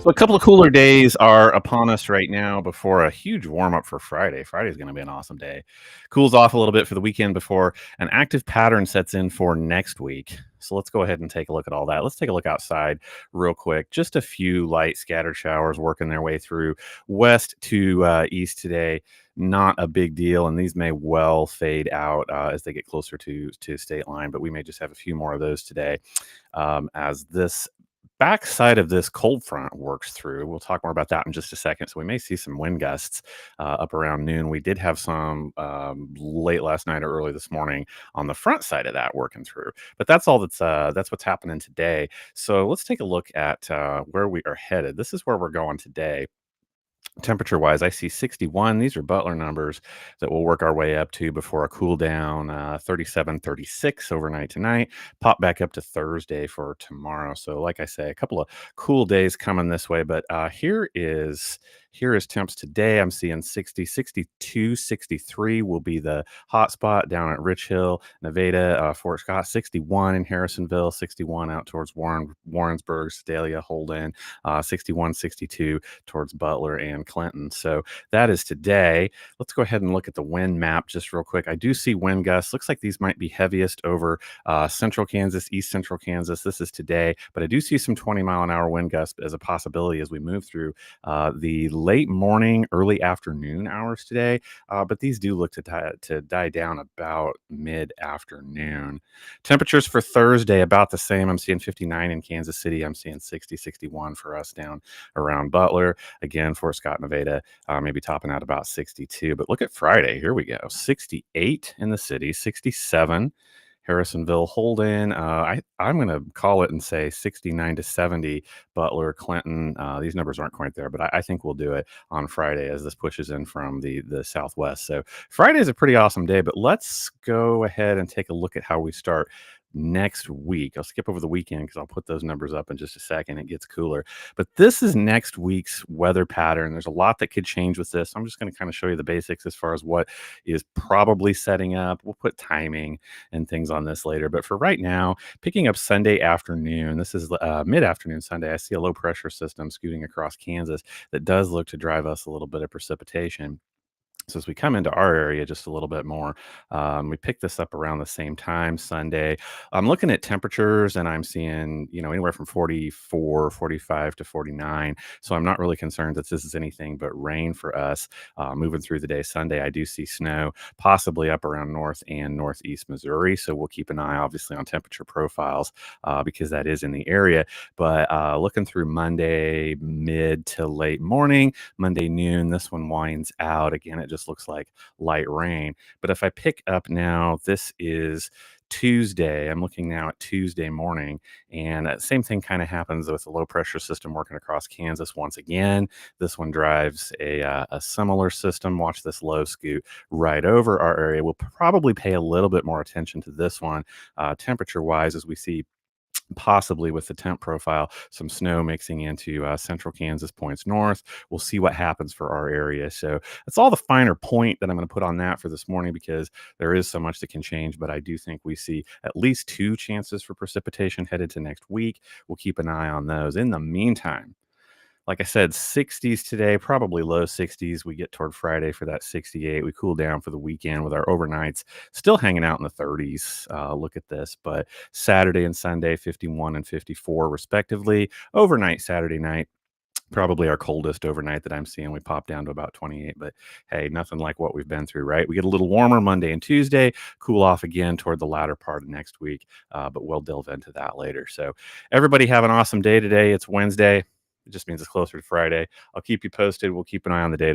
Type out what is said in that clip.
So a couple of cooler days are upon us right now before a huge warm up for Friday. Friday's going to be an awesome day. Cools off a little bit for the weekend before an active pattern sets in for next week. So let's go ahead and take a look at all that. Let's take a look outside real quick. Just a few light scattered showers working their way through west to east today. Not a big deal, and these may well fade out as they get closer to state line. But we may just have a few more of those today as this backside of this cold front works through. We'll talk more about that in just a second. So we may see some wind gusts up around noon. We did have some late last night or early this morning on the front side of that working through. But that's all that's what's happening today. So let's take a look at where we are headed. This is where we're going today. Temperature wise, I see 61. These are Butler numbers that we'll work our way up to before a cool down 37, 36 overnight tonight. Pop back up to Thursday for tomorrow. So, like I say, a couple of cool days coming this way. But here is temps today. I'm seeing 60, 62, 63 will be the hot spot down at Rich Hill, Nevada, Fort Scott, 61 in Harrisonville, 61 out towards Warrensburg, Sedalia, Holden, 61, 62 towards Butler and Clinton. So that is today. Let's go ahead and look at the wind map just real quick. I do see wind gusts. Looks like these might be heaviest over central Kansas, east central Kansas. This is today, but I do see some 20-mile-an-hour wind gusts as a possibility as we move through the late morning, early afternoon hours today. But these do look to die down about mid-afternoon. Temperatures for Thursday about the same. I'm seeing 59 in Kansas City. I'm seeing 60, 61 for us down around Butler. Again, Fort Scott, Nevada, maybe topping out about 62. But look at Friday. Here we go. 68 in the city, 67. Harrisonville, Holden. I'm going to call it and say 69 to 70. Butler, Clinton. These numbers aren't quite there, but I think we'll do it on Friday as this pushes in from the southwest. So Friday is a pretty awesome day, but let's go ahead and take a look at how we start next week. I'll skip over the weekend because I'll put those numbers up in just a second. It gets cooler. But this is next week's weather pattern. There's a lot that could change with this. I'm just going to kind of show you the basics as far as what is probably setting up. We'll put timing and things on this later. But for right now, picking up Sunday afternoon, this is mid-afternoon Sunday, I see a low pressure system scooting across Kansas that does look to drive us a little bit of precipitation. So as we come into our area just a little bit more, we pick this up around the same time Sunday. I'm looking at temperatures and I'm seeing, anywhere from 44, 45 to 49. So I'm not really concerned that this is anything but rain for us moving through the day. Sunday, I do see snow possibly up around north and northeast Missouri. So we'll keep an eye, obviously, on temperature profiles because that is in the area. But looking through Monday, mid to late morning, Monday noon, this one winds out. Again, it just looks like light rain. But if I pick up now, this is Tuesday. I'm looking now at Tuesday morning, and same thing kind of happens with a low pressure system working across Kansas once again. This one drives a similar system. Watch this low scoot right over our area. We'll probably pay a little bit more attention to this one temperature wise as we see possibly with the temp profile, some snow mixing into central Kansas points north. We'll see what happens for our area. So that's all the finer point that I'm going to put on that for this morning because there is so much that can change. But I do think we see at least 2 chances for precipitation headed to next week. We'll keep an eye on those. In the meantime, like I said, 60s today, probably low 60s. We get toward Friday for that 68. We cool down for the weekend with our overnights still hanging out in the 30s. Look at this. But Saturday and Sunday, 51 and 54 respectively. Overnight Saturday night, probably our coldest overnight that I'm seeing. We pop down to about 28, but hey, nothing like what we've been through, right? We get a little warmer Monday and Tuesday, cool off again toward the latter part of next week, but we'll delve into that later. So everybody have an awesome day today. It's Wednesday. It just means it's closer to Friday. I'll keep you posted. We'll keep an eye on the data.